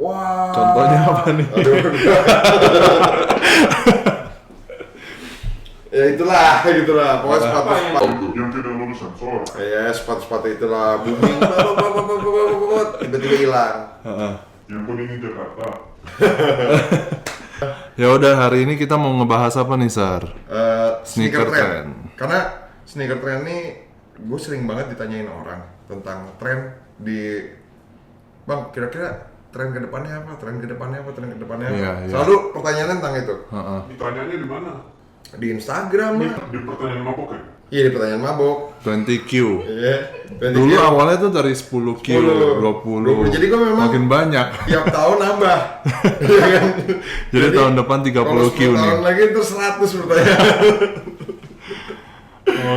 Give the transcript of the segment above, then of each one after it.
Wah. Contohnya apa nih? Aduh. Ya itulah. Pokoknya sepatu. Yang tidak lulus sensor. Ya sepatu itulah booming. Tiba-tiba hilang. Yang kuning Jakarta. Ya udah, hari ini kita mau ngebahas apa nih, Sar? Sneaker trend. Karena sneaker trend ini gue sering banget ditanyain orang tentang tren di Bang, kira-kira tren kedepannya apa? Iya. Selalu pertanyaannya tentang itu. Ditanyaannya di mana? Di Instagram lah. Di pertanyaan mabok ya? Iya, di pertanyaan mabok. 20Q. Iya. Dulu awalnya tuh dari 10Q, 20. Jadi gue memang makin banyak. tiap tahun nambah. Iya kan? Jadi tahun depan 30Q kalau 10 nih. tahun lagi terus 100 pertanyaan.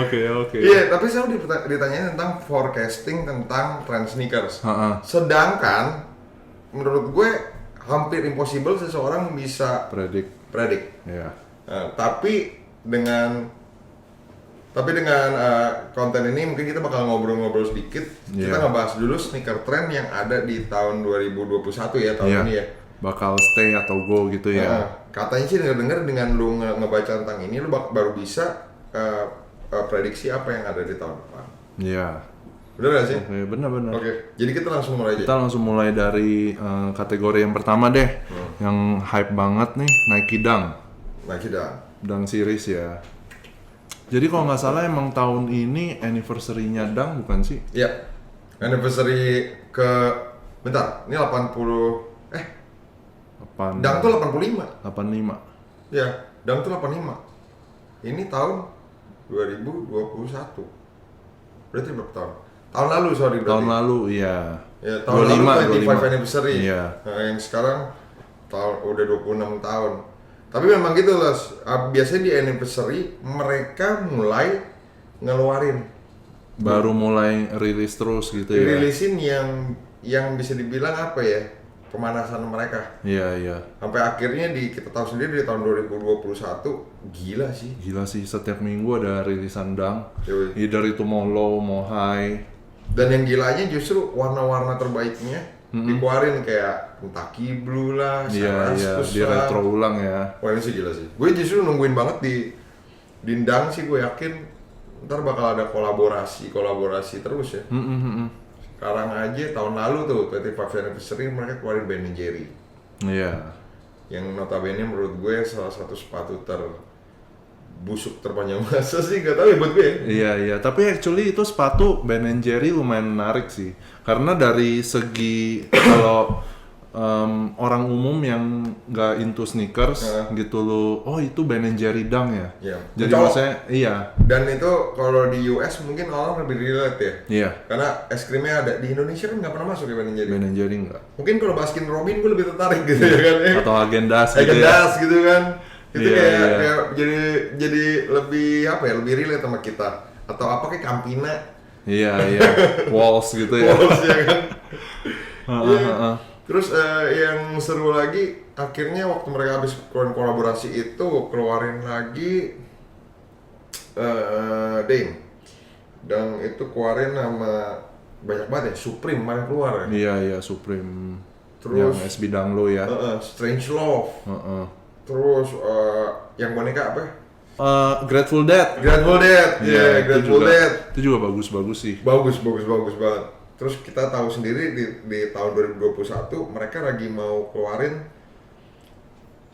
Oke. Iya, tapi saya ditanyain tentang forecasting tentang trend sneakers. Sedangkan menurut gue hampir impossible seseorang bisa Predik. Iya. Tapi dengan konten ini mungkin kita bakal ngobrol-ngobrol sedikit. Kita ngebahas dulu sneaker trend yang ada di tahun 2021 ya, tahun ini ya. Bakal stay atau go gitu ya. Katanya sih denger dengan lu ngebaca tentang ini, lu baru bisa prediksi apa yang ada di tahun depan. Iya. Bener gak sih? Oke, benar. Oke, jadi kita langsung mulai aja. Kita langsung mulai dari kategori yang pertama deh. Yang hype banget nih, Nike Dunk. Nike Dunk. Dunk series ya. Jadi kalau nggak salah emang tahun ini anniversary-nya Dunk bukan sih? Iya. Anniversary ke bentar, ini 80 Dunk tuh 85. 85. Iya, Dunk tuh 85. Ini tahun 2021. Berarti berapa tahun? Tahun lalu, sorry berarti. Tahun lalu, iya. Ya, tahun 25, lalu 25 anniversary. Iya. Nah, yang sekarang udah 26 tahun. Tapi memang gitu loh, biasanya di anniversary mereka mulai ngeluarin. Baru mulai rilis terus gitu ya. Rilisin yang bisa dibilang apa ya? Pemanasan mereka. Iya. Sampai akhirnya kita tahu sendiri di tahun 2021 gila sih. Gila sih, setiap minggu ada rilisan Dunk. Yoi. Either itu mau low, mau high. Dan yang gilanya justru warna-warna terbaiknya dikeluarin kayak Kentucky Blue lah, Iya, di retro ulang ya. Wah ini sih gila sih. Gue justru nungguin banget di Dindang sih, gue yakin ntar bakal ada kolaborasi terus ya. Sekarang aja tahun lalu tuh 25th anniversary mereka keluarin Ben & Jerry. Iya. Yang notabene menurut gue salah satu sepatu busuk terpanjang masa sih, gak tau ya buat gue ya. Iya, tapi actually itu sepatu Ben & Jerry lumayan menarik sih. Karena dari segi kalau orang umum yang nggak into sneakers gitu lo, oh itu Ben & Jerry Dunk ya. Iya. Jadi maksudnya iya. Dan itu kalau di US mungkin orang lebih relate ya. Iya. Karena es krimnya ada di Indonesia kan nggak pernah masuk ya Ben & Jerry. Ben & Jerry nggak. Mungkin kalau Baskin Robin gue lebih tertarik gitu ya kan. Atau Häagen-Dazs gitu Häagen-Dazs gitu kan. Itu Iya. kayak jadi lebih apa ya, lebih relate sama kita. Atau apa kayak Campina. Iya. Walls gitu ya. Walls ya kan. Heeh. Terus yang seru lagi akhirnya waktu mereka habis keluarin kolaborasi itu keluarin lagi Dame. Dan itu keluarin nama banyak banget ya, Supreme kemarin keluar ya. Iya, Supreme. Terus yang SB Danglo ya. Strange Love. Terus yang boneka apa? Grateful Dead. Grateful Dead. Iya, Grateful Dead. Itu juga bagus sih. Bagus banget. Terus kita tahu sendiri di tahun 2021 mereka lagi mau keluarin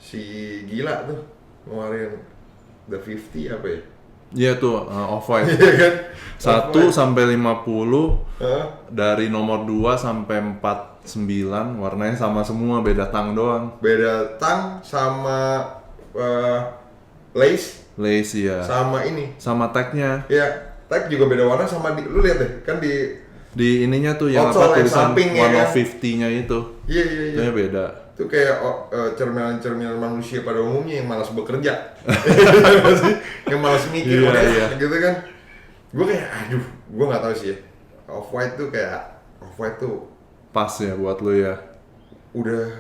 si gila tuh, ngeluarin The 50 apa ya? Iya tuh, Off-White. Iya kan? 1 sampai 50 dari nomor 2 sampai 49 warnanya sama semua, beda tang doang. Beda tang sama lace Ya. sama ini. Sama tagnya. Iya, tag juga beda warna sama lu lihat deh, kan di ininya tuh yang outsole, apa tulisan sampingnya, 150-nya itu. Iya. Itu beda. Itu kayak cerminan manusia pada umumnya yang malas bekerja. Yang malas mikir gitu kan. Gue kayak aduh, gue nggak tahu sih ya. Off-White tuh Pas ya buat lu ya. Udah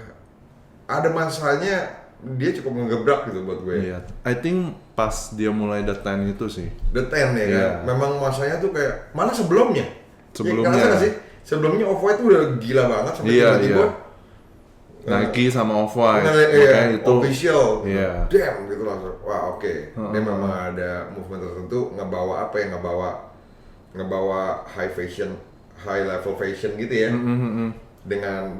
ada masanya dia cukup ngegebrak gitu buat gue. Iya. I think pas dia mulai The 10 itu sih. The 10 ya kan. Memang masanya tuh kayak malah sebelumnya. Ya, sih? Sebelumnya Off-White tuh udah gila banget sampai tiba-tiba Nike sama Off-White. Iya, Makanya itu official. Iya. Damn gitu langsung. Wah, oke. Dia memang ada movement tertentu ngebawa apa ya? Ngebawa high fashion, high level fashion gitu ya. Dengan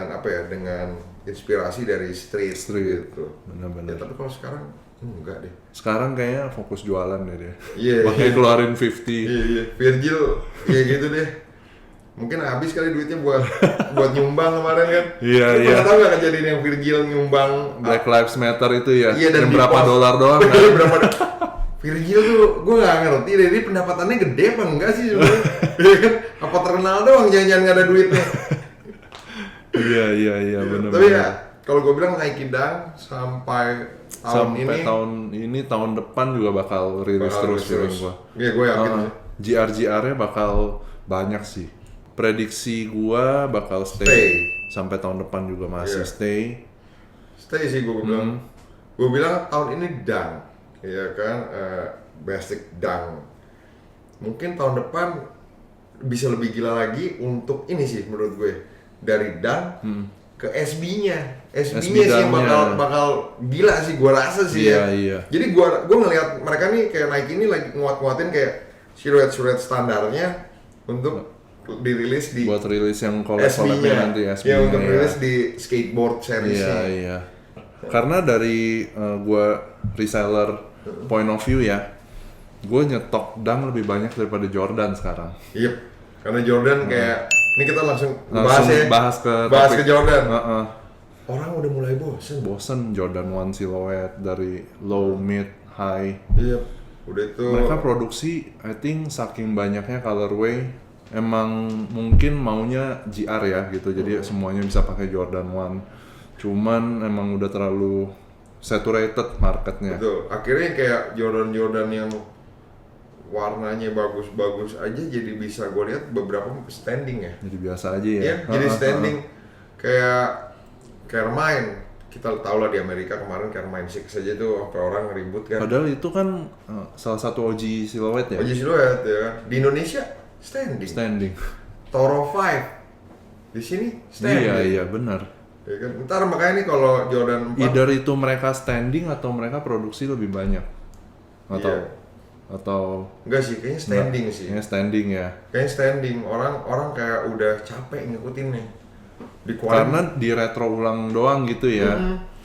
apa ya? Dengan inspirasi dari street. Gitu. Benar-benar. Ya, tapi kalau sekarang enggak deh. Sekarang kayaknya fokus jualan deh dia. Iya. Makanya keluarin 50. Iya. Virgil kayak gitu deh. Mungkin habis kali duitnya buat nyumbang kemarin kan. Iya, Lu iya. pernah tahu nggak kejadian yang Virgil nyumbang Black Lives Matter itu ya. Iya, dan yang berapa di-post. dolar doang kan? Iya, berapa Virgil tuh gue nggak ngerti deh, ini pendapatannya gede apa enggak sih sebenarnya? Iya kan? Apa terkenal doang, jangan-jangan nggak ada duitnya. Iya benar. Tapi ya kalau gue bilang Nike Dunk sampai tahun ini tahun depan juga bakal rilis terus feeling gua. Iya, gue yakin sih. GR-nya bakal banyak sih. Prediksi gua bakal stay. Sampai tahun depan juga masih Iya. stay. Stay sih gue bilang. Gue bilang tahun ini Dunk, ya kan, basic Dunk. Mungkin tahun depan bisa lebih gila lagi untuk ini sih menurut gue, dari Dunk ke SB-nya. SB-nya sih yang bakal gila sih, gue rasa sih ya. Iya. Jadi gue ngelihat mereka nih kayak Nike ini lagi nguat-nguatin kayak siluet standarnya untuk dirilis di Buat rilis yang collab-nya nanti SB-nya. Ya, untuk rilis di skateboard seriesnya. Iya. Karena dari gua reseller point of view ya, gua nyetok Dunk lebih banyak daripada Jordan sekarang. Iya, karena Jordan kayak ini kita langsung bahas ya. Bahas ke Jordan. Orang udah mulai bosen Jordan 1 silhouette dari low, mid, high. Iya, udah itu. Mereka produksi, I think saking banyaknya colorway, emang mungkin maunya GR ya gitu, jadi semuanya bisa pakai Jordan 1. Cuman emang udah terlalu saturated marketnya. Betul. Akhirnya kayak Jordan yang warnanya bagus-bagus aja jadi bisa gue lihat beberapa standing ya. Jadi biasa aja ya. Iya, jadi standing kayak Carmine. Kita tahu lah di Amerika kemarin Carmine 6 aja tuh sampai orang ribut kan. Padahal itu kan salah satu OG silhouette ya. OG silhouette ya kan. Di Indonesia standing. Toro 5 di sini standing. Iya benar. Ya kan? Ntar makanya nih kalau Jordan 4 Either itu mereka standing atau mereka produksi lebih banyak. Atau enggak sih, kayaknya standing sih. Kayaknya standing ya. Kayaknya standing. Orang kayak udah capek ngikutin nih. Karena di retro ulang doang gitu ya.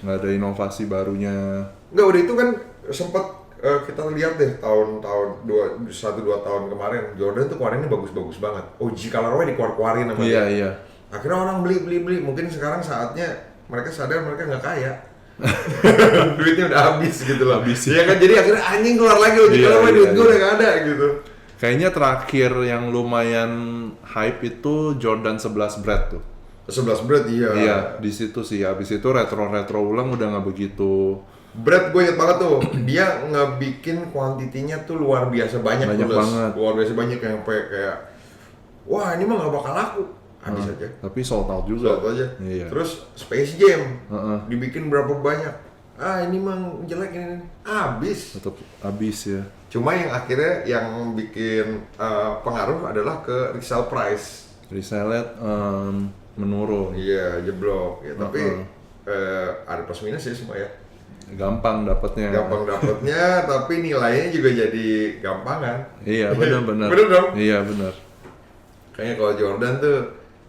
Nggak ada inovasi barunya. Enggak, udah itu kan sempat kita lihat deh tahun-tahun 1-2 tahun kemarin Jordan tuh keluarinnya bagus-bagus banget. OG colorway dikeluarin sama dia. Iya. Akhirnya orang beli. Mungkin sekarang saatnya mereka sadar mereka nggak kaya. Duitnya udah habis gitu loh. Iya kan, jadi akhirnya anjing keluar lagi OG colorway, duit gue udah nggak ada gitu. Kayaknya terakhir yang lumayan hype itu Jordan 11 Bread tuh. 11 Bread, iya. Iya, di situ sih. Habis itu retro ulang udah nggak begitu. Bread gue inget banget tuh, dia ngebikin kuantitinya tuh luar biasa banyak banget. Luar biasa banyak yang kayak wah ini mah nggak bakal laku, habis aja. Tapi sold out juga. Sold aja. Iya. Terus Space Jam, dibikin berapa banyak? Ini mah jelek ini, habis. Tetap habis ya. Cuma yang akhirnya yang bikin pengaruh adalah ke resale price. Resale menurun. Iya, jeblok. Ya, tapi ada plus minus ya semua ya. Gampang dapatnya, tapi nilainya juga jadi gampangan. Iya, benar. Bener dong? Iya, benar. Kayaknya kalau Jordan tuh,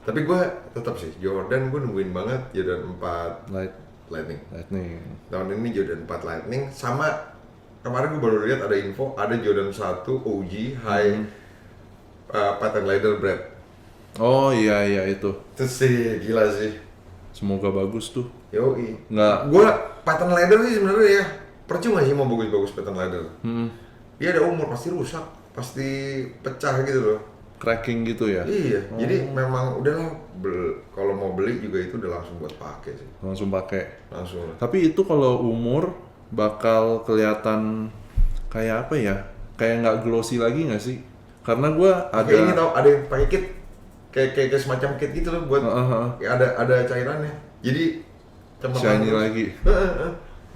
tapi gue tetap sih Jordan, gue nungguin banget Jordan 4 Lightning. Tahun ini Jordan 4 Lightning, sama kemarin gue baru lihat ada info, ada Jordan 1 OG High Patent Leather Bread. Oh iya itu. Itu sih gila sih. Semoga bagus tuh. Yoi. Nggak. Gue patent leather sih sebenarnya ya. Percuma sih mau bagus-bagus patent leather. Dia ada umur, pasti rusak, pasti pecah gitu loh. Cracking gitu ya? Iya. Jadi memang udahlah kalau mau beli juga itu udah langsung buat pakai sih. Langsung pakai. Langsung. Tapi itu kalau umur bakal kelihatan kayak apa ya? Kayak nggak glossy lagi nggak sih? Karena gue ada. Ini tau ada yang pakai kit. Kayak semacam kit gitu loh buat ya ada cairannya. Jadi shiny lagi.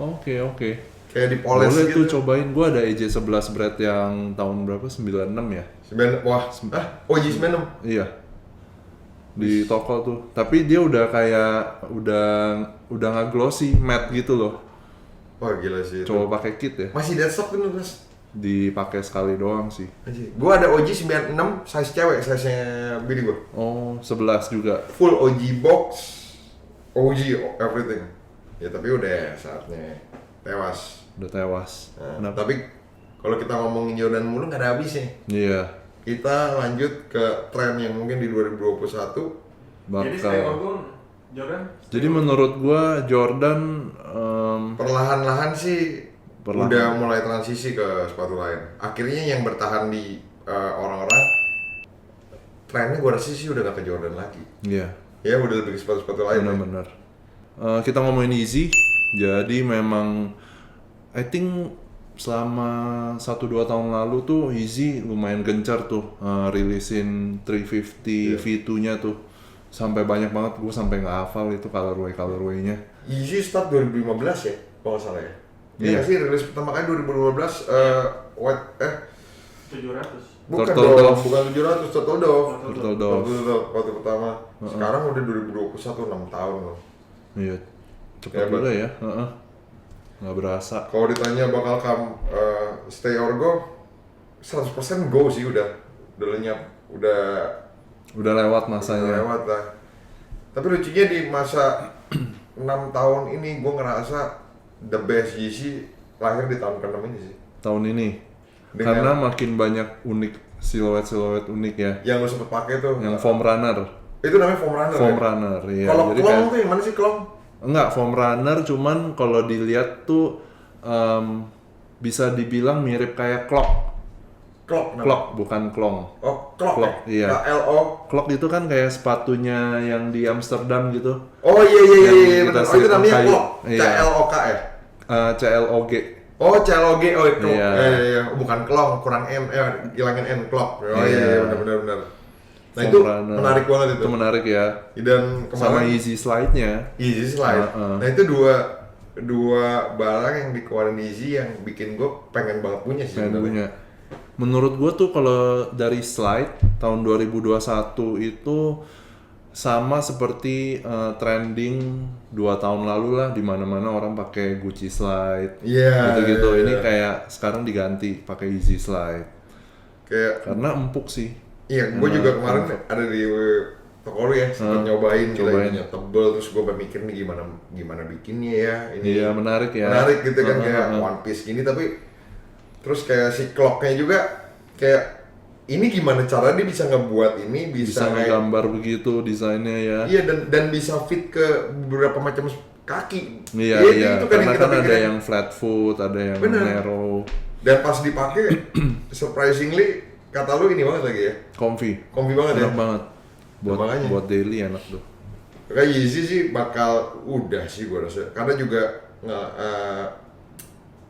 Oke. Kayak dipoles boleh gitu. Tuh cobain, gua ada EJ11 Bread yang tahun berapa? 96 ya? Wah, OG 96? Iya. di toko tuh. Tapi dia udah kayak udah nggak glossy, matte gitu loh. Wah gila sih itu. Coba pakai kit ya. Masih dead stock tuh Mas. Dipakai sekali doang sih. Gue ada OG 96 size cewek, size-nya bini gue. Oh, 11 juga. Full OG box, OG everything. Ya tapi udah saatnya tewas. Udah tewas. Nah, tapi kalau kita ngomongin Jordan mulu nggak ada habisnya. Iya. Kita lanjut ke tren yang mungkin di 2021. Jadi stay Bakal. on Jordan. Jadi menurut gua Jordan Perlahan-lahan sih Perlahan. udah mulai transisi ke sepatu lain. Akhirnya yang bertahan di orang-orang trennya gue rasa sih udah gak ke Jordan lagi. iya. Ya udah lebih ke sepatu-sepatu lain. Benar-benar. Kita ngomongin Yeezy, jadi memang I think selama 1-2 tahun lalu tuh Yeezy lumayan gencar tuh rilisin 350 V2-nya tuh. Sampai banyak banget, gue sampai nggak hafal itu colorway-nya. Yeezy start 2015 ya, kalau nggak salah ya. Iya Iya. nggak sih, rilis pertama kali 2015 white 700. bukan Turtle dong, Dove. bukan 700, Turtle Dove. Turtle Dove. Turtle Dove waktu pertama. Sekarang udah 2021, 6 tahun loh. Iya, cepet Ya, juga ya. Nggak berasa. Kalau ditanya bakal stay or go, 100% go sih udah lenyap, udah Udah lewat masanya. lewat lah. Tapi lucunya di masa 6 tahun ini gue ngerasa the best Yeezy lahir di tahun ke-6 ini sih. Tahun ini. Dengan- Karena makin banyak unik siluet-siluet unik ya. Yang lu sempet pakai tuh. Yang foam runner. Itu namanya foam runner. Foam ya? runner, iya. Kalau Jadi klong kayak- tuh yang mana sih klong? Enggak, foam runner cuman kalau dilihat tuh bisa dibilang mirip kayak clock. Clock. namanya. Clock, bukan klong. Oh, clock. Clock, ya? iya. KLO. Clock itu kan kayak sepatunya yang di Amsterdam gitu. Oh iya Yang benar. kita Oh itu namanya kayu. clock. Iya. CLOK ya. CLOG. Oh CLOG, oh clock. Iya. Iya. Bukan klong, kurang M, hilangin N, clock. Oh Iya. iya benar. Nah Foam itu runner. menarik banget itu. Itu menarik ya. Dan Sama kemarin Yeezy slide-nya. Yeezy Slide. Nah itu dua barang yang dikeluarin Yeezy yang bikin gue pengen banget punya sih. Pengen sebenarnya. punya. Menurut gue tuh kalau dari slide tahun 2021 itu sama seperti trending 2 tahun lalu lah, di mana-mana orang pakai Gucci slide. Iya. Gitu-gitu. iya, Ini iya. kayak sekarang diganti pakai Yeezy slide. Kayak Karena empuk sih. iya, gue juga kemarin ada di toko lu ya, sempet nyobain, cobain. gila tebel, terus gue mikir nih gimana bikinnya ya. Ini Iya, menarik ya. menarik gitu kan kayak one piece gini, tapi terus kayak si clocknya juga kayak ini gimana cara dia bisa ngebuat ini Bisa kayak- ngegambar begitu desainnya ya. iya dan bisa fit ke beberapa macam kaki. Iya. Itu kan yang Karena kita kan ada pikirin. yang flat foot, ada yang Bener. narrow, Dan pas dipakai surprisingly kata lu ini banget lagi ya, comfy. comfy banget ya. Enak banget. Makanya. Buat daily enak tuh. Kayak Yeezy sih bakal udah sih gue rasa, karena juga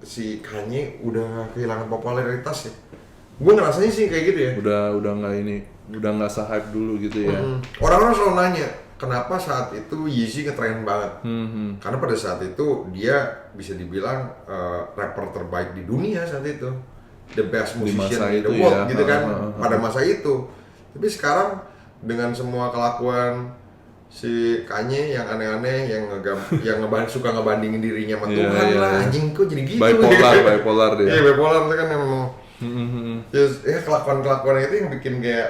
si Kanye udah kehilangan popularitas ya. Gue ngerasanya sih kayak gitu ya. Udah nggak ini, udah nggak se-hype dulu gitu ya. Orang-orang selalu nanya, kenapa saat itu Yeezy ngetren banget? Karena pada saat itu dia bisa dibilang rapper terbaik di dunia saat itu, the best Di musician masa in the itu world ya. gitu kan, pada masa itu. Tapi sekarang dengan semua kelakuan si Kanye yang aneh-aneh, yang suka ngebandingin dirinya sama Iya, Tuhan iya, lah, iya. anjing kok jadi gitu. Bipolar dia. Iya bipolar itu kan emang. Ya kelakuan-kelakuan itu yang bikin kayak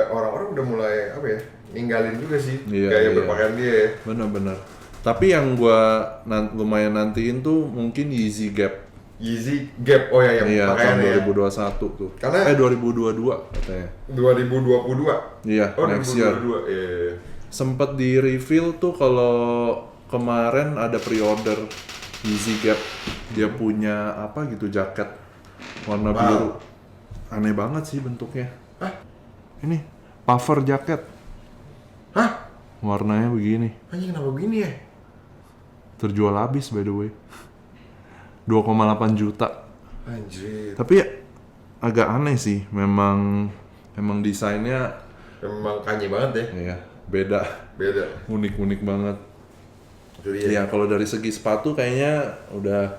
orang-orang udah mulai apa ya, ninggalin juga sih Iya, gaya iya. berpakaian dia ya. Bener-bener. Tapi yang gua lumayan nantiin tuh mungkin Yeezy Gap. Yeezy Gap, oh ya yang Iya, tahun pakaiannya ya. 2021 tuh. Karena- 2022 katanya. 2022. Iya, Oh next year. 2022. Iya. Sempet di reveal tuh kalau kemarin ada pre-order Yeezy Gap. Dia punya apa gitu, jaket warna Wow. biru. Aneh banget sih bentuknya. Hah? Ini puffer jaket. Hah? Warnanya begini. Anjing kenapa begini ya? Terjual habis by the way. 2,8 juta. Anjir. Tapi agak aneh sih. Memang desainnya Memang Kanye banget ya. ya beda. Beda. Unik-unik banget. Itu dia. Ya kalau dari segi sepatu kayaknya udah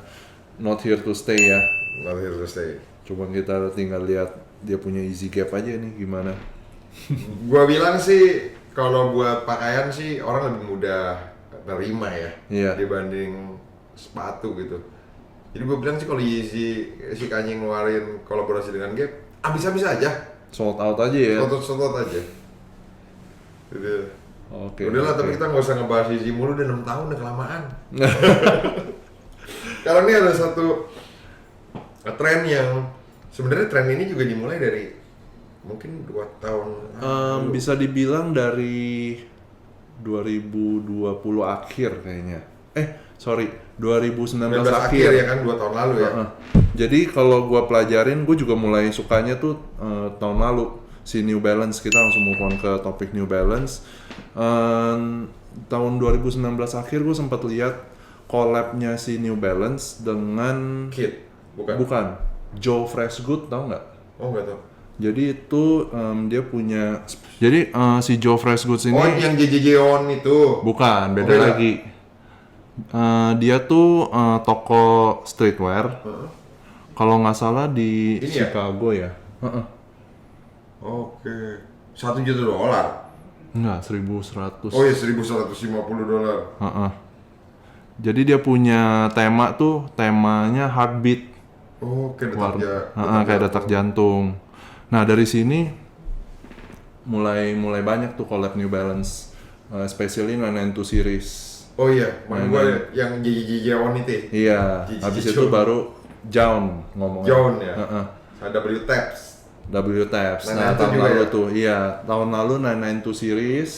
not here to stay ya. Not here to stay. Coba kita tinggal lihat dia punya Yeezy Gap aja nih gimana. Gua bilang sih kalau buat pakaian sih orang lebih mudah nerima ya Iya. dibanding sepatu gitu. Jadi gue bilang sih kalau si Kanye ngeluarin kolaborasi dengan Gap, habis-habis aja, Sold out aja ya. sotot aja. Jadi, Oke. udahlah, tapi kita nggak usah ngebahas Yeezy mulu, udah 6 tahun udah kelamaan. Karena ini ada satu tren yang sebenarnya tren ini juga dimulai dari mungkin 2 tahun lalu. Bisa dibilang dari 2020 akhir kayaknya. 2019 akhir ya kan, 2 tahun lalu ya. Jadi kalau gua pelajarin, gua juga mulai sukanya tuh tahun lalu si New Balance. Kita langsung move on ke topik New Balance. Tahun 2019 akhir gua sempat lihat collab-nya si New Balance dengan Kid, bukan? bukan Joe Freshgood, tau nggak? Oh nggak tahu. Jadi itu dia punya, jadi si Joe Freshgoods ini Oh yang JJJ On itu. bukan, beda beda. lagi. Dia tuh toko streetwear. Kalau nggak salah di Ini ya? Chicago ya. Oke. $1 juta. Enggak, 1.100. Oh iya, $1.150. Jadi dia punya tema tuh, temanya heartbeat. Oh, kayak Kayak detak jantung. Nah dari sini mulai banyak tuh collab New Balance, especially 992 series. Oh iya, main Main- gue yang JJJ On itu. Iya, Gigi habis John. itu baru Jaun ngomongnya. John ya. Heeh. Ada W-Taps. W-Taps. Nah, Nah, itu tahun juga lalu ya? tuh, iya, tahun lalu 992 series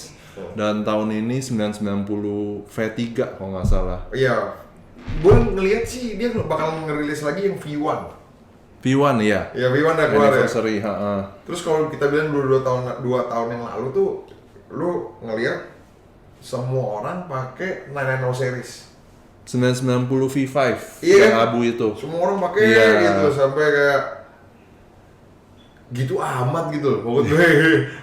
dan tahun ini 990 V3 kalau nggak salah. Iya. Gue ngeliat sih dia bakal ngerilis lagi yang V1. V1 ya. Ya V1 udah keluar ya. Anniversary, heeh. Terus kalau kita bilang 2 tahun yang lalu tuh lu ngeliat semua orang pakai 990 series. 990 V5 Iya. yang abu itu. Semua orang pakai Iya. gitu sampai kayak gitu amat gitu loh. Maksud gue.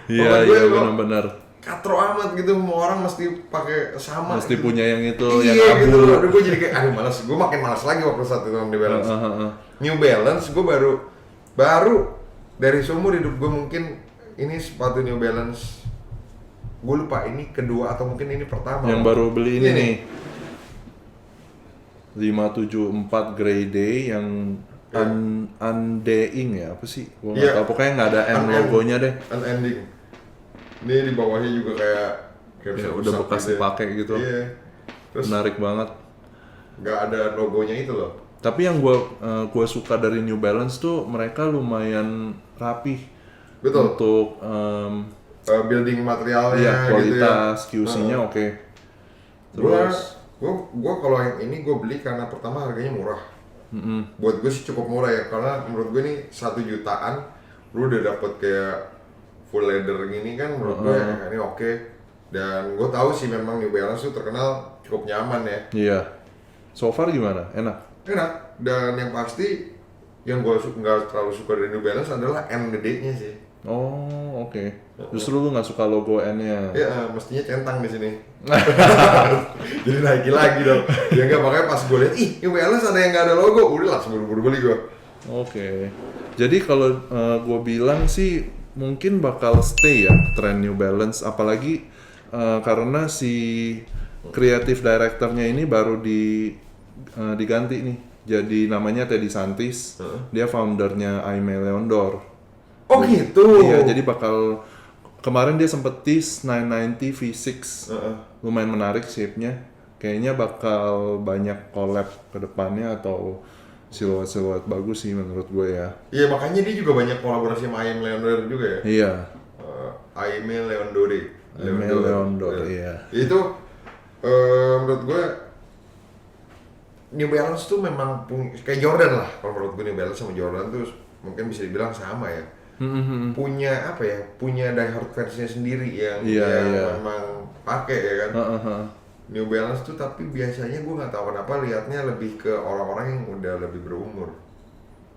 Iya, maksud gue iya kok benar-benar. katro amat gitu, semua orang mesti pakai sama. Mesti gitu. punya yang itu, Iya yang abu. gitu loh. Aduh, gue jadi kayak aduh malas. Gue makin malas lagi waktu saat itu sama New Balance. New Balance gue baru dari seumur hidup gue mungkin ini sepatu New Balance. Gue lupa ini kedua atau mungkin ini pertama. Yang baru beli ini Ini. nih. 574 Grey Day yang undying ya, apa sih? Gua nggak Iya. tahu, pokoknya nggak ada N Unend. logonya deh. Unending. Ini di bawahnya juga kayak Ya, bisa udah rusak bekas gitu ya. dipakai gitu. Iya. Terus Menarik banget. nggak ada logonya itu loh. Tapi yang gua suka dari New Balance tuh mereka lumayan rapih. Betul. Untuk Building materialnya iya, gitu ya. kualitas QC-nya oke. Gua Terus kalau yang ini gue beli karena pertama harganya murah. Buat gue sih cukup murah ya, karena menurut gue ini 1 jutaan lu udah dapet kayak full leather gini kan, menurut gue ini oke. Dan gue tahu sih memang New Balance tuh terkenal cukup nyaman ya, iya. So far gimana? Enak. enak. Dan yang pasti yang gue nggak terlalu suka dari New Balance adalah N gede-nya sih. Oh, oke. Justru lu nggak suka logo N-nya. Ya mestinya centang di sini. Jadi naikin lagi dong. Ya nggak, makanya pas gue lihat, ih New Balance ada yang nggak ada logo, udah langsung buru-buru beli gue. Oke. Jadi kalau gue bilang sih mungkin bakal stay ya tren New Balance, apalagi karena si kreatif directornya ini baru diganti nih. Jadi namanya Teddy Santis. Dia foundernya Aimé Leon Dore. Oh gitu. Iya, jadi bakal kemarin dia sempet tease 990 V6. Lumayan menarik shape-nya. Kayaknya bakal banyak collab ke depannya atau siluet-siluet bagus sih menurut gue ya. Iya, makanya dia juga banyak kolaborasi sama Aimé Leon Dore juga ya. Iya. Aimé Leon Dore. Aimé Leon Dore, iya. Itu menurut gue New Balance tuh memang kayak Jordan lah. Kalau menurut gue New Balance sama Jordan tuh mungkin bisa dibilang sama ya. Punya apa ya? Punya diehard fansnya sendiri yang Iya. memang pakai ya kan. New Balance tuh tapi biasanya gue nggak tahu kenapa liatnya lebih ke orang-orang yang udah lebih berumur.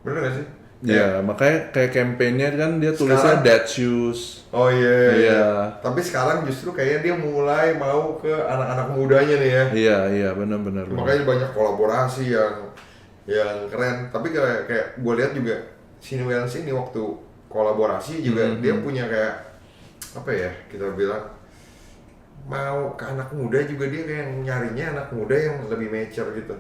Bener gak sih? Iya, makanya kayak campaign-nya kan dia tulisnya Sekarang- Dead Shoes. Oh iya. Iya. Tapi sekarang justru kayaknya dia mulai mau ke anak-anak mudanya nih ya. Iya, benar-benar. Makanya banyak kolaborasi yang keren. Tapi kayak gue lihat juga si New Balance ini waktu kolaborasi juga dia punya kayak apa ya kita bilang mau ke anak muda juga dia kayak nyarinya anak muda yang lebih mature gitu.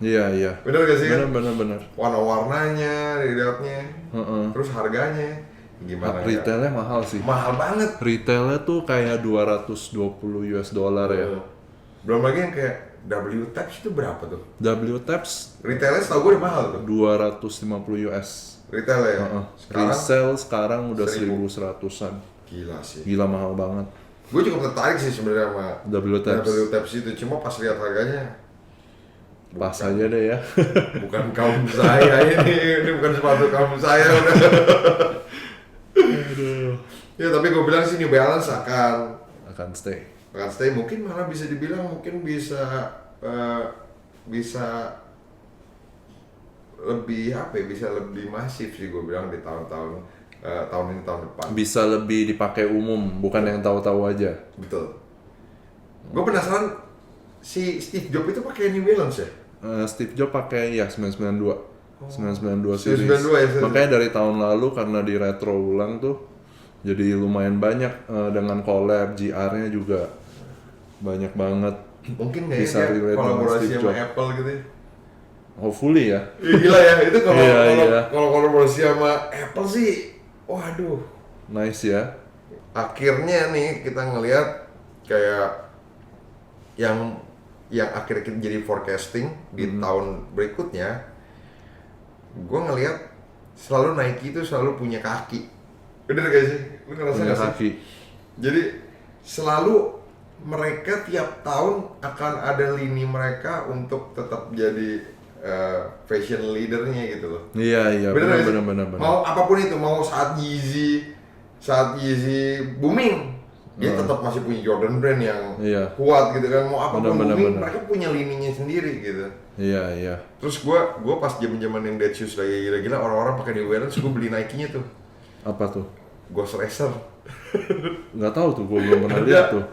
Iya. Bener gak sih kan? Bener. Warna-warnanya dilihatnya, Heeh. terus harganya gimana ya? Retailnya mahal sih. Mahal banget. Retailnya tuh kayak 220 US dollar ya. Belum lagi yang kayak W-Taps itu berapa tuh? W-Taps Retailnya setahu gue udah mahal tuh. 250 US. Retail ya? Heeh. Sekarang Resell sekarang udah 1.000. 1100-an. gila sih. Gila mahal banget. Gue cukup tertarik sih sebenarnya sama W-Taps. W-Taps itu. Cuma pas lihat harganya Pas aja deh ya. bukan kaum saya ini bukan sepatu kaum saya udah. Ya tapi gue bilang sih New Balance Akan stay. mungkin malah bisa dibilang mungkin bisa lebih apa ya, bisa lebih masif sih gue bilang di tahun-tahun tahun ini tahun depan. Bisa lebih dipakai umum, bukan yang tahu-tahu aja. Betul. Gue penasaran si Steve Jobs itu pakai New Balance ya? Steve Jobs pakai ya 992. 992 series. 992 ya, Makanya dari tahun lalu karena di retro ulang tuh jadi lumayan banyak dengan collab GR-nya juga banyak banget. Mungkin Bisa kayaknya relate dengan kolaborasi Steve sama Jobs. Apple gitu ya. Hopefully ya. Ih, gila ya, itu kalau Iya. kalau kolaborasi sama Apple sih, waduh. Nice ya. Akhirnya nih kita ngelihat kayak yang akhirnya kita jadi forecasting di tahun berikutnya. Gue ngelihat selalu Nike itu selalu punya kaki. Bener gak sih? Lu ngerasa Punya gak sih? kaki. Jadi selalu mereka tiap tahun akan ada lini mereka untuk tetap jadi fashion leadernya gitu loh. Iya, Bener gak sih? bener. Mau apapun itu, mau saat Yeezy booming, dia tetap masih punya Jordan Brand yang Iya. kuat gitu kan. Mau apapun Bener. booming, mereka punya lininya sendiri gitu. Iya. Terus gua pas zaman yang Dead Shoes lagi gila-gila, orang-orang pakai New Balance, gua beli Nike-nya tuh. Apa tuh? Ghost Racer. Nggak tahu tuh, gue belum pernah lihat tuh.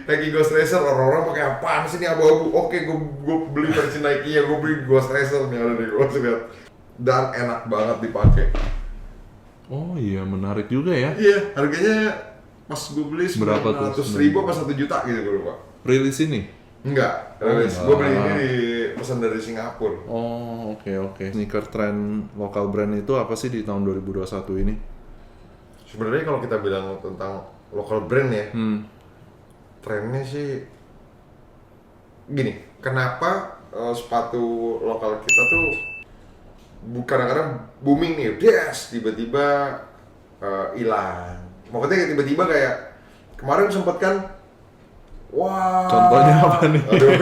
Nike Ghost Racer, orang-orang pakai apaan sih nih abu-abu? Oke, gue beli versi Nike-nya, gue beli Ghost Racer nih, ada di gua lihat. Dan enak banget dipakai. Oh iya, menarik juga ya. Iya, harganya pas gue beli Berapa tuh? 900.000 apa 1 juta gitu gue lupa. Rilis ini? Enggak, enggak. gue beli ini pesan dari Singapura. Oh, oke. Sneaker trend lokal brand itu apa sih di tahun 2021 ini? Sebenarnya kalau kita bilang tentang local brand ya, trennya sih gini, kenapa sepatu lokal kita tuh kadang-kadang booming nih, tiba-tiba hilang. Maksudnya tiba-tiba kayak kemarin sempet kan, wah. Contohnya apa nih? Aduh.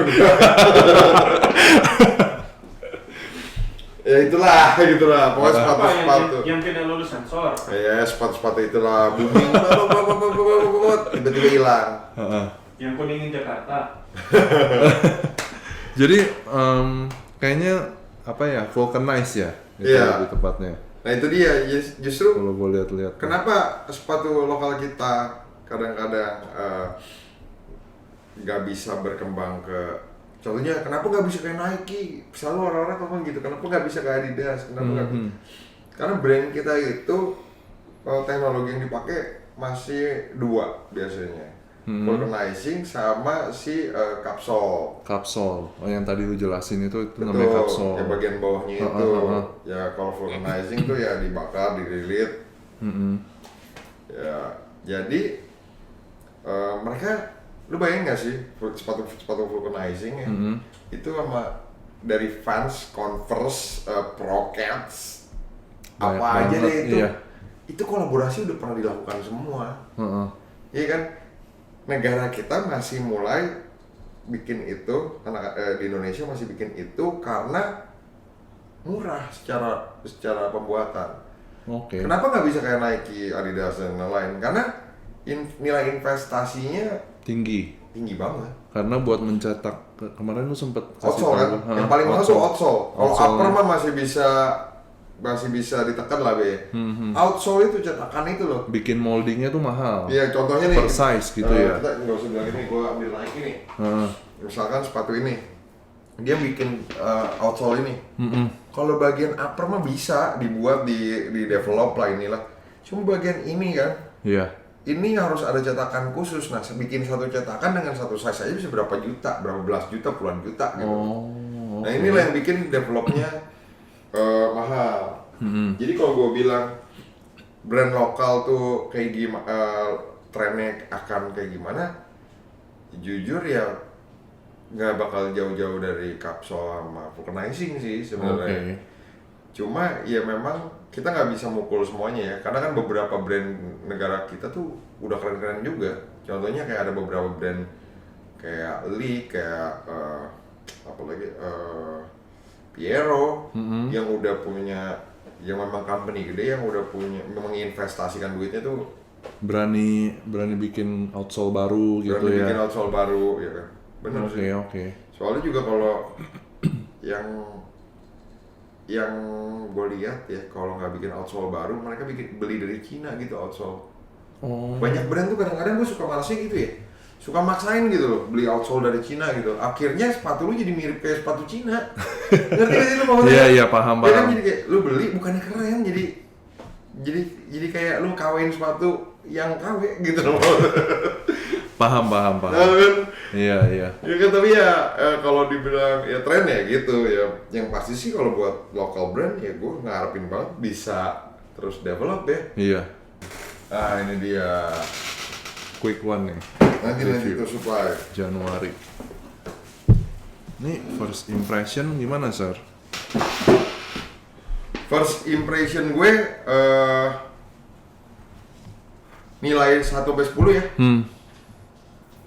Ya itulah, pokoknya sepatu. Yang tidak lulus sensor. Ya sepatu itulah booming, tiba-tiba hilang. Yang kuningin Jakarta. Jadi kayaknya apa ya, vulcanize ya? Itu Iya. lebih tepatnya. Nah itu dia, justru Kalau gue lihat-lihat. kenapa sepatu lokal kita kadang-kadang nggak bisa berkembang ke, contohnya kenapa nggak bisa kayak Nike, selalu orang-orang ngomong gitu, kenapa nggak bisa kayak Adidas, kenapa nggak bisa? Karena brand kita itu teknologi yang dipakai masih 2 biasanya, vulcanizing sama si capsule. Capsule. Oh, yang tadi lu jelasin itu namanya capsule. Yang bagian bawahnya itu. Ya kalau vulcanizing tuh ya dibakar, dililit. Ya, jadi mereka, lu bayangin nggak sih sepatu vulcanizing ya? Itu sama dari Vans, Converse, Pro-Keds, Banyak apa aja banget, deh itu. iya. Itu kolaborasi udah pernah dilakukan semua. Iya kan? Negara kita masih mulai bikin itu, di Indonesia masih bikin itu karena murah secara pembuatan. Oke. Kenapa nggak bisa kayak Nike, Adidas dan lain-lain? Karena nilai investasinya Tinggi. banget. Karena buat mencetak kemarin lu sempet Outsole kan? Yang paling mahal tuh outsole. Kalau Outsole. upper mah masih bisa ditekan lah be. Outsole itu cetakan itu loh. bikin moldingnya tuh mahal. Iya, contohnya nih. Per size gitu ya. Kita nggak usah bilang ini, gua ambil Nike nih. Heeh. Misalkan sepatu ini, dia bikin outsole ini. Kalau bagian upper mah bisa dibuat di develop lah inilah. Cuma bagian ini kan, Iya. ini harus ada cetakan khusus. Nah, bikin satu cetakan dengan satu size aja bisa berapa juta, berapa belas juta, puluhan juta gitu. Nah, inilah yang bikin developnya mahal. Jadi kalau gue bilang brand lokal tuh kayak gimana, trennya akan kayak gimana, jujur ya nggak bakal jauh-jauh dari Capsule sama vulcanizing sih sebenarnya. Cuma ya memang kita nggak bisa mukul semuanya ya, karena kan beberapa brand negara kita tuh udah keren-keren juga. Contohnya kayak ada beberapa brand kayak Lee, kayak Piero yang udah punya, yang memang company gede yang udah punya, memang investasikan duitnya tuh berani bikin outsole baru gitu berani ya. bikin outsole baru ya kan. Bener sih. Oke. Soalnya juga kalau yang gue lihat ya, kalau nggak bikin outsole baru, mereka beli dari Cina gitu outsole. Banyak brand tuh kadang-kadang gue suka malasnya gitu ya, suka maksain gitu loh, beli outsole dari Cina gitu. Akhirnya sepatu lu jadi mirip kayak sepatu Cina. Ngerti gak sih lu maksudnya? Iya, paham. Ya kan, jadi kayak lu beli bukannya keren, jadi kayak lu kawin sepatu yang KW gitu loh. Paham. Nah, kan? Iya. Ya kan, tapi ya kalau dibilang ya tren ya gitu ya. Yang pasti sih kalau buat local brand ya gue ngarepin banget bisa terus develop ya. Iya. Nah, ini dia. Quick one nih. Nanti Review. itu supply. Januari. Nih first impression gimana, Sir? First impression gue nilai 1 sampai 10 ya.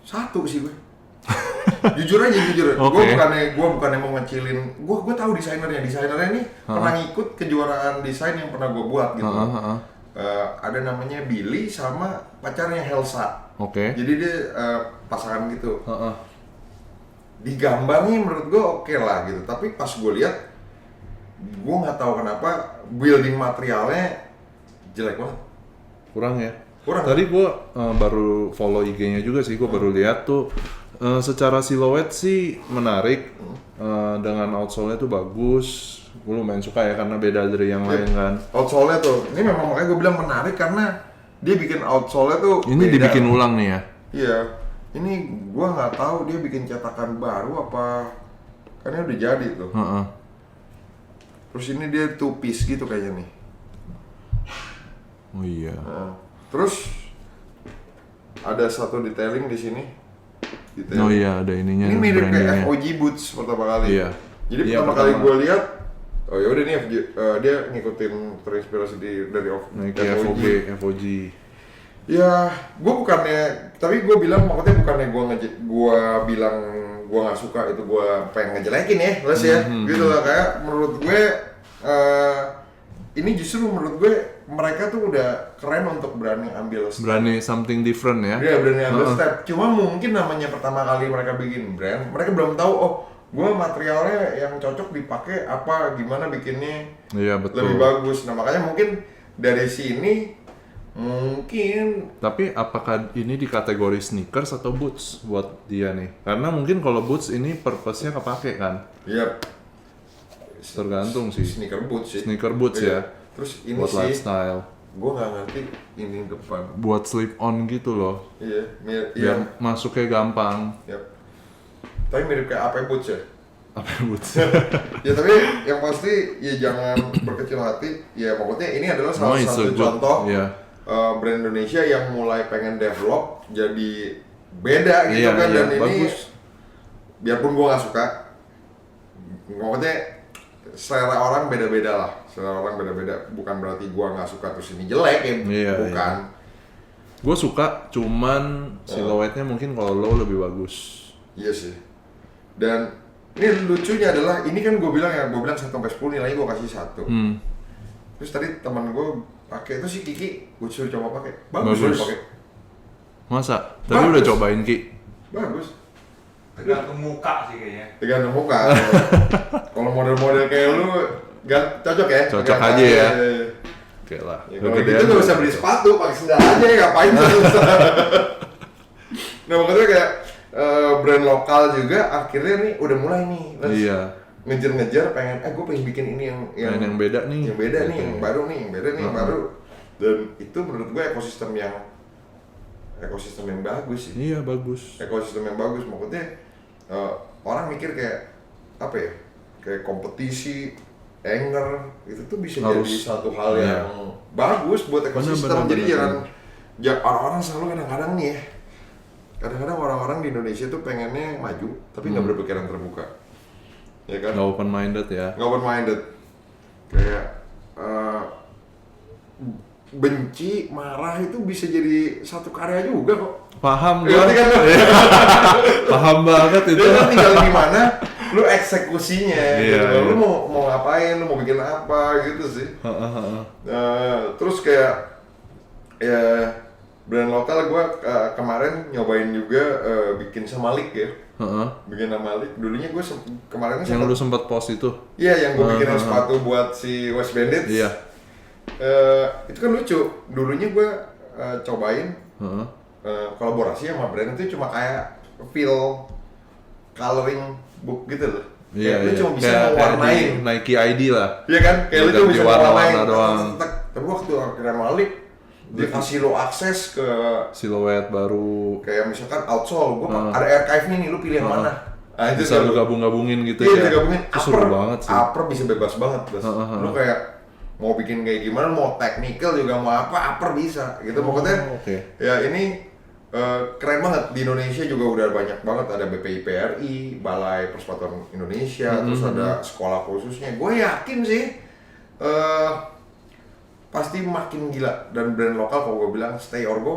1 sih gue. Jujur aja. Okay. Gue bukannya mau ngecilin. Gue tahu desainernya ini pernah ngikut kejuaraan desain yang pernah gue buat gitu. Ada namanya Billy sama pacarnya Helsa. Oke. Jadi dia pasangan gitu. Di gambarnya menurut gue oke lah gitu. Tapi pas gue lihat, gue nggak tahu kenapa building materialnya jelek banget. Kurang ya? Kurang. Tadi gue baru follow IG-nya juga sih, gue baru lihat tuh secara siluet sih menarik, dengan outsole-nya tuh bagus. Gue lumayan suka ya karena beda dari yang lain kan. Outsole-nya tuh, ini memang makanya gue bilang menarik karena dia bikin outsole-nya tuh Ini beda. dibikin ulang nih ya? Iya, ini gue nggak tahu dia bikin cetakan baru apa, karena udah jadi tuh. Terus ini dia two piece gitu kayaknya nih. Oh iya. Terus ada satu detailing di sini. Oh iya, ada ininya. Ini mirip brandingnya. kayak FOG Boots pertama kali. Iya. Jadi Iya, pertama kali pertama. gue lihat, oh ya udah nih dia ngikutin terinspirasi dari Nike FOG. Ya, gue bukannya, tapi gue bilang maksudnya bukannya gue bilang gue nggak suka itu, gue pengen ngejelekin ya, les ya, gitu lah. Kayak menurut gue ini justru menurut gue mereka tuh udah keren untuk berani ambil step. Berani something different ya? Iya, berani ambil step. Cuma mungkin namanya pertama kali mereka bikin brand, mereka belum tahu, oh gue materialnya yang cocok dipakai apa, gimana bikinnya Iya betul. lebih bagus. Nah makanya mungkin dari sini mungkin. Tapi apakah ini di kategori sneakers atau boots buat dia nih? Karena mungkin kalau boots ini purpose-nya kepake kan? Iya. Tergantung sih. Sneaker boots sih. Sneaker boots Iya. ya. Terus ini Buat sih, lifestyle. gue nggak ngerti ini depan. Buat slip on gitu loh. Iya, Biar masuknya gampang. Iya. Tapi mirip kayak AP boots ya. Apa boots? Ya tapi yang pasti ya jangan berkecil hati. Ya pokoknya ini adalah salah it's satu a good- contoh yeah. Brand Indonesia yang mulai pengen develop jadi beda gitu Iya, kan. iya, Dan ini bagus. biarpun gue nggak suka, pokoknya selera orang beda-beda lah. Selera orang beda-beda, bukan berarti gue nggak suka terus ini jelek ya, Iya, bukan. Gue suka, cuman siluetnya mungkin kalau lo lebih bagus. Iya sih. Dan ini lucunya adalah, ini kan gue bilang 1 sampai 10 nilainya gue kasih 1. Terus tadi teman gue pakai itu si Kiki, gue suruh coba pakai. Bagus. Bagus. Dia pakai. Masa? Tapi udah Bagus. cobain Ki? Bagus. Tergantung muka sih kayaknya. Tergantung muka. Kalau model-model kayak lu cocok ya? Cocok Pakai aja ya. pakai. Oke lah. Ya, kalau gitu gak usah beli sepatu, pakai sendal aja ya, ngapain susah. Nah makanya kayak brand lokal juga akhirnya nih udah mulai nih. Iya. Ngejar-ngejar pengen, gue pengen bikin ini Yang beda nih. yang beda nih, Gitu. yang baru nih, yang beda nih, yang baru. Dan itu menurut gue ekosistem yang ekosistem yang bagus sih. Iya bagus. Ekosistem yang bagus maksudnya orang mikir kayak apa ya? Kayak kompetisi, anger itu tuh bisa Harus, jadi satu hal iya. yang bagus buat ekosistem. Jadi jangan orang-orang selalu kadang-kadang nih ya. Kadang-kadang orang-orang di Indonesia tuh pengennya maju tapi nggak berpikiran terbuka. Ya kan? Nggak open minded ya. Nggak open minded. Kayak benci, marah itu bisa jadi satu karya juga kok. Paham Ya, gua. kan? Paham banget itu. Itu kan tinggal gimana lu eksekusinya Iya, gitu. iya. Lu mau ngapain, lu mau bikin apa gitu sih. Terus kayak ya brand lokal gua kemarin nyobain juga bikin sama Lik ya. Bikin sama Lik. Dulunya gua kemarin Yang lu sempat post itu. iya yang gua bikin sepatu buat si West Bandits. Iya. Itu kan lucu. Dulunya gua cobain kolaborasi sama brand itu cuma kayak feel coloring book gitu loh. Iya, Kayak lu iya. cuma bisa Kayak mewarnain. di Nike ID lah. Iya kan? Kayak lu Ganti cuma bisa warna-warna mewarnain. doang. Tapi waktu akhirnya Malik dia kasih lo akses ke Siluet baru. kayak misalkan outsole, gua ada archive-nya nih, lu pilih yang mana. Nah, itu Bisa kan lu gabung-gabungin gitu iya, ya. digabungin. Itu seru banget sih. Upper bisa bebas banget, Bos. Lu kayak mau bikin kayak gimana, mau technical juga mau apa, upper bisa gitu. Pokoknya Oke. ya ini keren banget. Di Indonesia juga udah banyak banget, ada BPI-PRI, Balai Persepatuan Indonesia, terus ada sekolah khususnya. Gue yakin sih pasti makin gila, dan brand lokal kalau gue bilang stay or go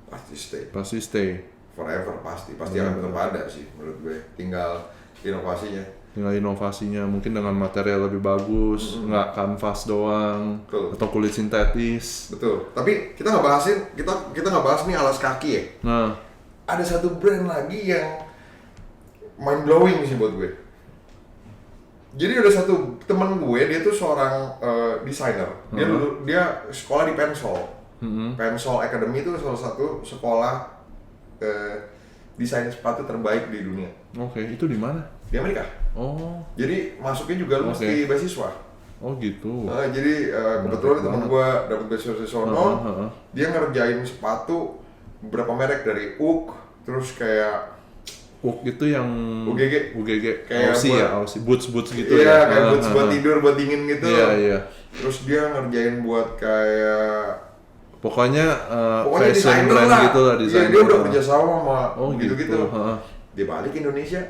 pasti stay Pasti stay. forever, pasti akan tetap ada sih menurut gue. Tinggal inovasinya. Tinggal inovasinya mungkin dengan material lebih bagus, nggak kanvas doang, Betul. atau kulit sintetis. Betul. Tapi kita nggak bahasin, kita nggak bahas nih alas kaki ya. Nah, Ada satu brand lagi yang mind blowing sih buat gue. Jadi ada satu temen gue, dia tuh seorang desainer. Dia sekolah di Pensol. Pensol Academy itu salah satu sekolah desain sepatu terbaik di dunia. oke, itu di mana? Di Amerika. Oh, Jadi masuknya juga lu mesti beasiswa. oh gitu. Jadi kebetulan temen gue dapet beasiswa di sono. Dia ngerjain sepatu beberapa merek dari UGG, terus kayak Itu yang UGG. Kayak Kayak Aussie ya, buat- Aussie, boots gitu iya, ya. kayak boots buat tidur, buat dingin gitu. Iya. Terus dia ngerjain buat kayak Pokoknya pokoknya fashion desainer brand lah. gitu lah, Iya, desainer. dia udah kerja sama sama Oh, gitu-gitu. gitu. Dia balik ke Indonesia,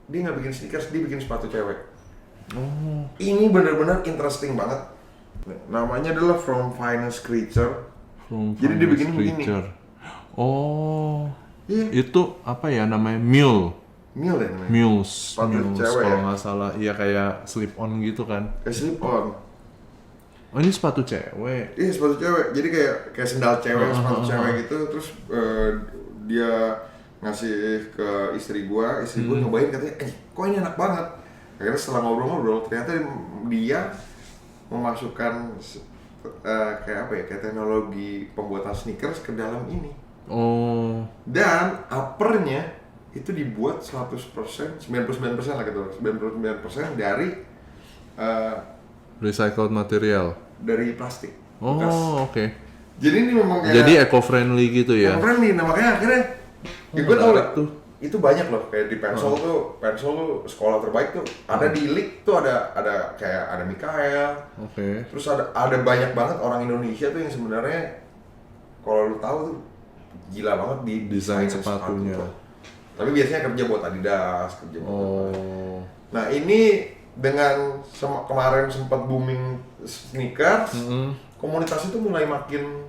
dia nggak bikin sneakers, dia bikin sepatu cewek. Oh, Ini benar-benar interesting banget. Namanya adalah From Finest Creature. from Jadi dia Finest bikin begini. Creature. Oh, Iya, itu apa ya namanya? Mule. Mule deh namanya. Mules, Sepatu cewek kalau ya? nggak salah. Iya kayak slip on gitu kan. Kayak slip on. Oh ini sepatu cewek. Iya, sepatu cewek. Jadi kayak sendal cewek, sepatu cewek gitu. Terus dia ngasih ke istri gua nyobain, katanya, kok ini enak banget. Akhirnya setelah ngobrol-ngobrol, ternyata dia memasukkan kayak apa ya, kayak teknologi pembuatan sneakers ke dalam ini. Oh, Dan uppernya itu dibuat 100%, 99% lah gitu, 99% recycled material. dari plastik. Oh, bekas. oke. Jadi ini memang kayak Jadi eco-friendly gitu ya. friendly, nah makanya akhirnya ya gue tau menarik lah, tuh. itu banyak loh, kayak di Pensol tuh sekolah terbaik tuh, ada di Lik tuh ada kayak ada Mikael, Oke. terus ada banyak banget orang Indonesia tuh yang sebenarnya kalau lu tahu tuh gila banget di Desain sepatu sepatunya. tuh. Tapi biasanya kerja buat Adidas, kerja buat Oh. Nah ini dengan kemarin sempat booming sneakers, komunitas itu mulai makin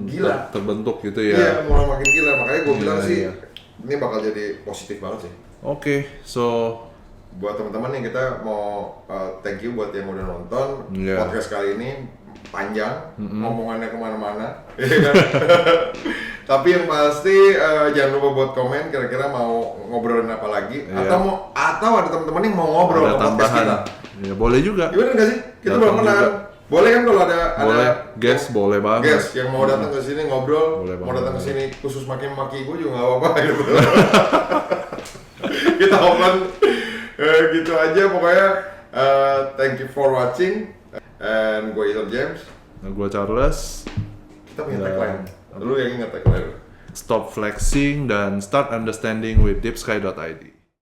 Gila. terbentuk gitu ya. iya, mulai makin gila. Makanya gue bilang Iya, sih iya. ini bakal jadi positif banget sih. Oke, so Buat teman-teman yang kita mau thank you buat yang udah nonton Iya. podcast kali ini panjang, ngomongannya kemana-mana, ya kan? Tapi yang pasti jangan lupa buat komen kira-kira mau ngobrolin apa lagi, Iya. atau ada teman-teman yang mau ngobrol ada ke podcast tambahan. kita. Ya boleh juga. Gimana nggak sih? Kita Datang belum kenal. juga. Boleh kan kalau ada Boleh. Guest boleh banget. guest yang mau datang ke sini ngobrol, Boleh mau banget. datang ke sini khusus maki-maki gue juga nggak apa-apa gitu. Kita open gitu aja pokoknya. Thank you for watching, and gue Ethan James. Nah, gua Charles. Kita punya tagline. Lu yang ingat tagline. Stop flexing dan start understanding with deepsky.id.